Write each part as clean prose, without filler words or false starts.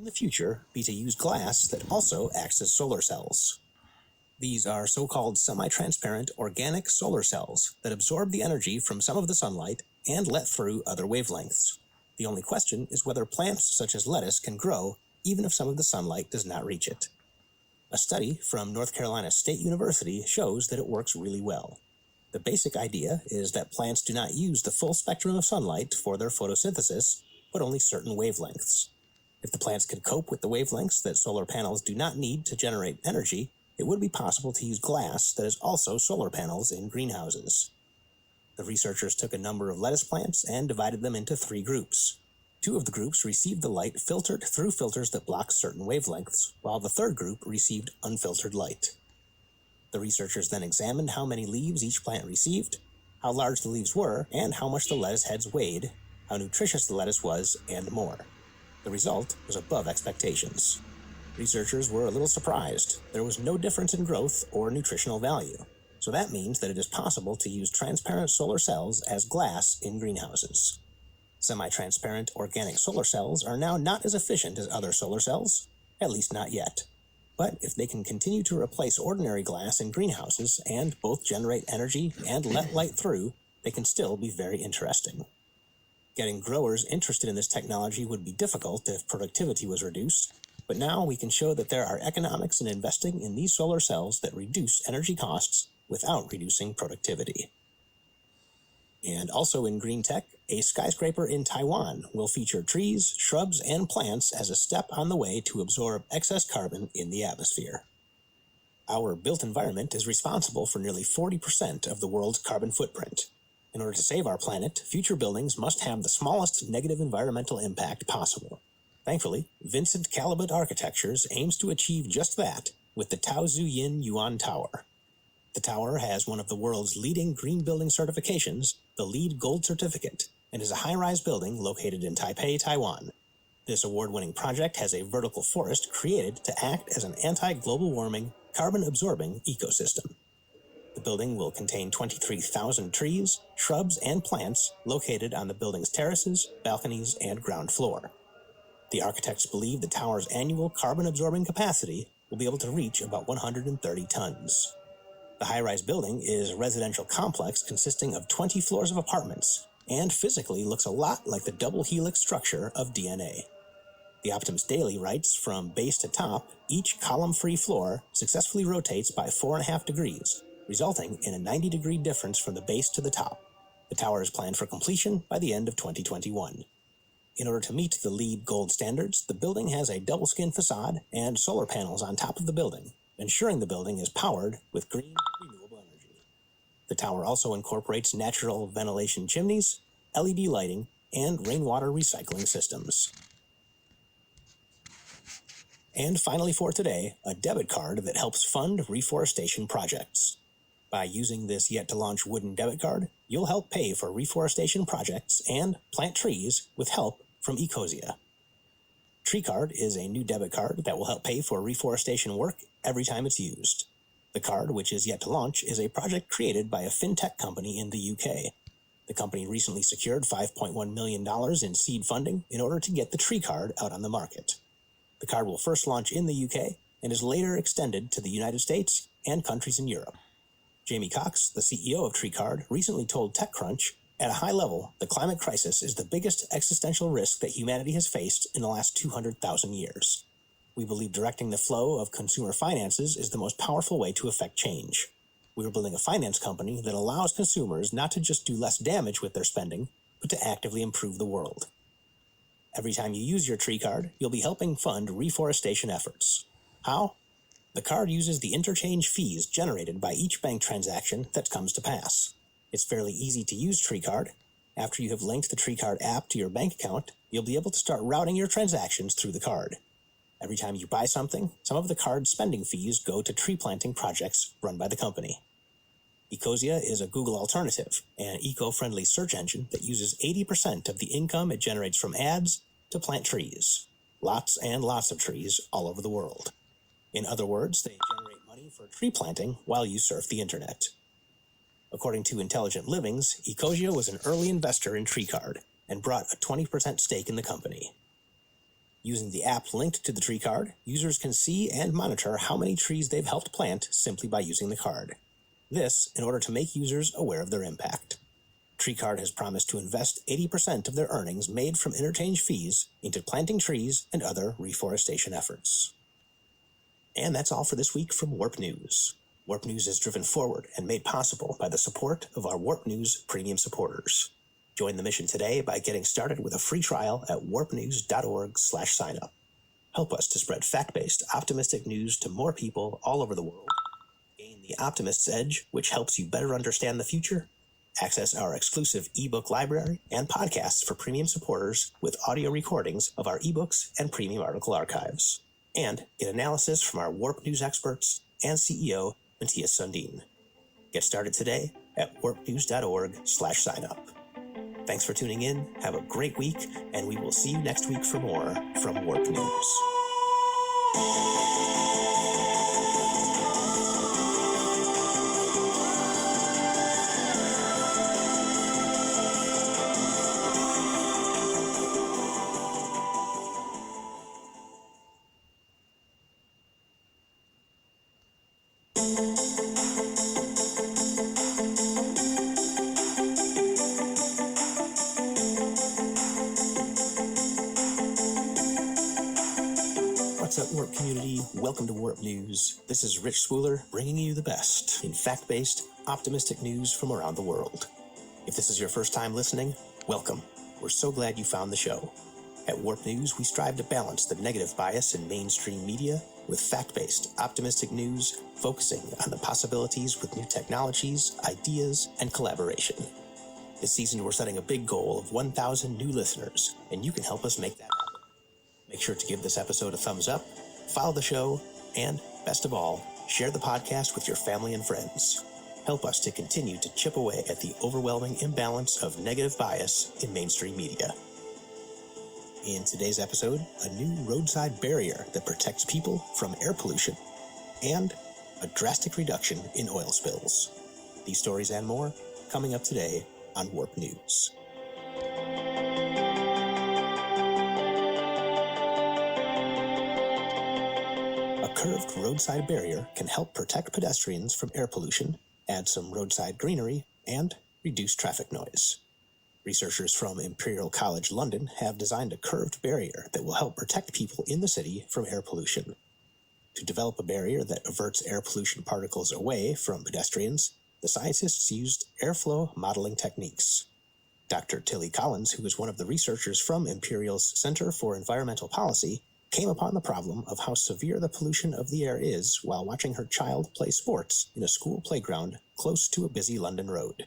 the future be to use glass that also acts as solar cells. These are so-called semi-transparent organic solar cells that absorb the energy from some of the sunlight and let through other wavelengths. The only question is whether plants such as lettuce can grow even if some of the sunlight does not reach it. A study from North Carolina State University shows that it works really well. The basic idea is that plants do not use the full spectrum of sunlight for their photosynthesis, but only certain wavelengths. If the plants could cope with the wavelengths that solar panels do not need to generate energy, it would be possible to use glass that is also solar panels in greenhouses. The researchers took a number of lettuce plants and divided them into 3 groups. 2 of the groups received the light filtered through filters that block certain wavelengths, while the 3rd group received unfiltered light. The researchers then examined how many leaves each plant received, how large the leaves were, and how much the lettuce heads weighed, how nutritious the lettuce was, and more. The result was above expectations. Researchers were a little surprised. There was no difference in growth or nutritional value. So that means that it is possible to use transparent solar cells as glass in greenhouses. Semi-transparent organic solar cells are now not as efficient as other solar cells, at least not yet. But if they can continue to replace ordinary glass in greenhouses and both generate energy and let light through, they can still be very interesting. Getting growers interested in this technology would be difficult if productivity was reduced, but now we can show that there are economics in investing in these solar cells that reduce energy costs without reducing productivity. And also in green tech, a skyscraper in Taiwan will feature trees, shrubs, and plants as a step on the way to absorb excess carbon in the atmosphere. Our built environment is responsible for nearly 40% of the world's carbon footprint. In order to save our planet, future buildings must have the smallest negative environmental impact possible. Thankfully, Vincent Calibut Architectures aims to achieve just that with the Tao Zu Yin Yuan Tower. The tower has one of the world's leading green building certifications, the LEED Gold Certificate, and is a high-rise building located in Taipei, Taiwan. This award-winning project has a vertical forest created to act as an anti-global warming, carbon-absorbing ecosystem. The building will contain 23,000 trees, shrubs, and plants located on the building's terraces, balconies, and ground floor. The architects believe the tower's annual carbon-absorbing capacity will be able to reach about 130 tons. The high-rise building is a residential complex consisting of 20 floors of apartments and physically looks a lot like the double helix structure of DNA. The Optimus Daily writes, from base to top, each column-free floor successfully rotates by 4.5 degrees, resulting in a 90-degree difference from the base to the top. The tower is planned for completion by the end of 2021. In order to meet the LEED Gold standards, the building has a double-skin facade and solar panels on top of the building, ensuring the building is powered with green, renewable energy. The tower also incorporates natural ventilation chimneys, LED lighting, and rainwater recycling systems. And finally for today, a debit card that helps fund reforestation projects. By using this yet-to-launch wooden debit card, you'll help pay for reforestation projects and plant trees with help from Ecosia. TreeCard is a new debit card that will help pay for reforestation work every time it's used. The card, which is yet to launch, is a project created by a fintech company in the UK. The company recently secured $5.1 million in seed funding in order to get the TreeCard out on the market. The card will first launch in the UK and is later extended to the United States and countries in Europe. Jamie Cox, the CEO of TreeCard, recently told TechCrunch, "At a high level, the climate crisis is the biggest existential risk that humanity has faced in the last 200,000 years. We believe directing the flow of consumer finances is the most powerful way to affect change. We are building a finance company that allows consumers not to just do less damage with their spending, but to actively improve the world." Every time you use your TreeCard, you'll be helping fund reforestation efforts. How? The card uses the interchange fees generated by each bank transaction that comes to pass. It's fairly easy to use TreeCard. After you have linked the TreeCard app to your bank account, you'll be able to start routing your transactions through the card. Every time you buy something, some of the card's spending fees go to tree planting projects run by the company. Ecosia is a Google alternative, an eco-friendly search engine that uses 80% of the income it generates from ads to plant trees. Lots and lots of trees all over the world. In other words, they generate money for tree planting while you surf the internet. According to Intelligent Livings, Ecosia was an early investor in TreeCard and brought a 20% stake in the company. Using the app linked to the tree card, users can see and monitor how many trees they've helped plant simply by using the card. This in order to make users aware of their impact. TreeCard has promised to invest 80% of their earnings made from interchange fees into planting trees and other reforestation efforts. And that's all for this week from Warp News. Warp News is driven forward and made possible by the support of our Warp News premium supporters. Join the mission today by getting started with a free trial at warpnews.org/signup. Help us to spread fact-based, optimistic news to more people all over the world. Gain the Optimist's Edge, which helps you better understand the future. Access our exclusive ebook library and podcasts for premium supporters with audio recordings of our ebooks and premium article archives. And get analysis from our Warp News experts and CEO, Matthias Sundin. Get started today at warpnews.org/signup. Thanks for tuning in, have a great week, and we will see you next week for more from Warp News. What's up, Warp community? Welcome to Warp News. This is Rich Spooler, bringing you the best in fact-based, optimistic news from around the world. If this is your first time listening, welcome. We're so glad you found the show. At Warp News, we strive to balance the negative bias in mainstream media with fact-based, optimistic news, focusing on the possibilities with new technologies, ideas, and collaboration. This season, we're setting a big goal of 1,000 new listeners, and you can help us make that happen. Make sure to give this episode a thumbs up, follow the show, and, best of all, share the podcast with your family and friends. Help us to continue to chip away at the overwhelming imbalance of negative bias in mainstream media. In today's episode, a new roadside barrier that protects people from air pollution, and a drastic reduction in oil spills. These stories and more coming up today on Warp News. A curved roadside barrier can help protect pedestrians from air pollution, add some roadside greenery, and reduce traffic noise. Researchers from Imperial College London have designed a curved barrier that will help protect people in the city from air pollution. To develop a barrier that averts air pollution particles away from pedestrians, the scientists used airflow modeling techniques. Dr. Tilly Collins, who is one of the researchers from Imperial's Center for Environmental Policy, came upon the problem of how severe the pollution of the air is while watching her child play sports in a school playground close to a busy London road.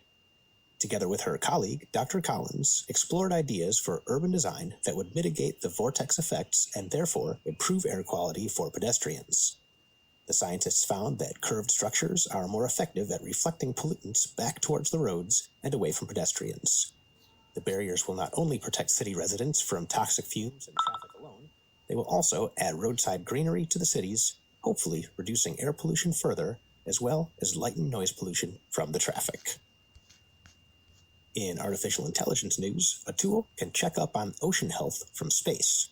Together with her colleague, Dr. Collins explored ideas for urban design that would mitigate the vortex effects and therefore improve air quality for pedestrians. The scientists found that curved structures are more effective at reflecting pollutants back towards the roads and away from pedestrians. The barriers will not only protect city residents from toxic fumes and traffic alone, they will also add roadside greenery to the cities, hopefully reducing air pollution further, as well as lighten noise pollution from the traffic. In artificial intelligence news, a tool can check up on ocean health from space.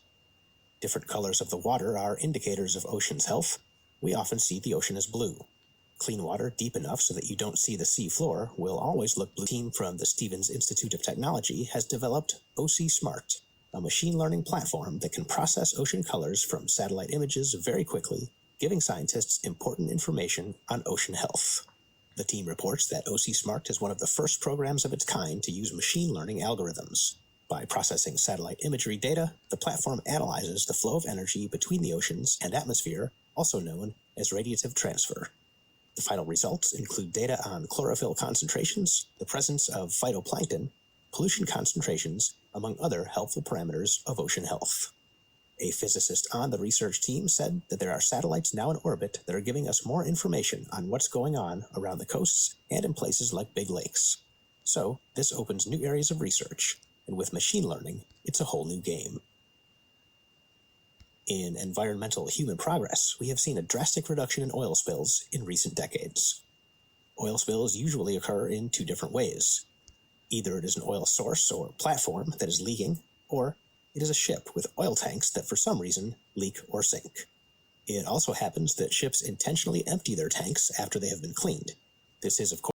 Different colors of the water are indicators of ocean's health. We often see the ocean as blue. Clean water deep enough so that you don't see the sea floor will always look blue. A team from the Stevens Institute of Technology has developed OC Smart, a machine learning platform that can process ocean colors from satellite images very quickly, giving scientists important information on ocean health. The team reports that OC Smart is one of the first programs of its kind to use machine learning algorithms. By processing satellite imagery data, the platform analyzes the flow of energy between the oceans and atmosphere, also known as radiative transfer. The final results include data on chlorophyll concentrations, the presence of phytoplankton, pollution concentrations, among other helpful parameters of ocean health. A physicist on the research team said that there are satellites now in orbit that are giving us more information on what's going on around the coasts and in places like big lakes. So, this opens new areas of research, and with machine learning, it's a whole new game. In environmental human progress, we have seen a drastic reduction in oil spills in recent decades. Oil spills usually occur in two different ways. Either it is an oil source or platform that is leaking, or It is a ship with oil tanks that for some reason leak or sink. It also happens that ships intentionally empty their tanks after they have been cleaned. This is, of course,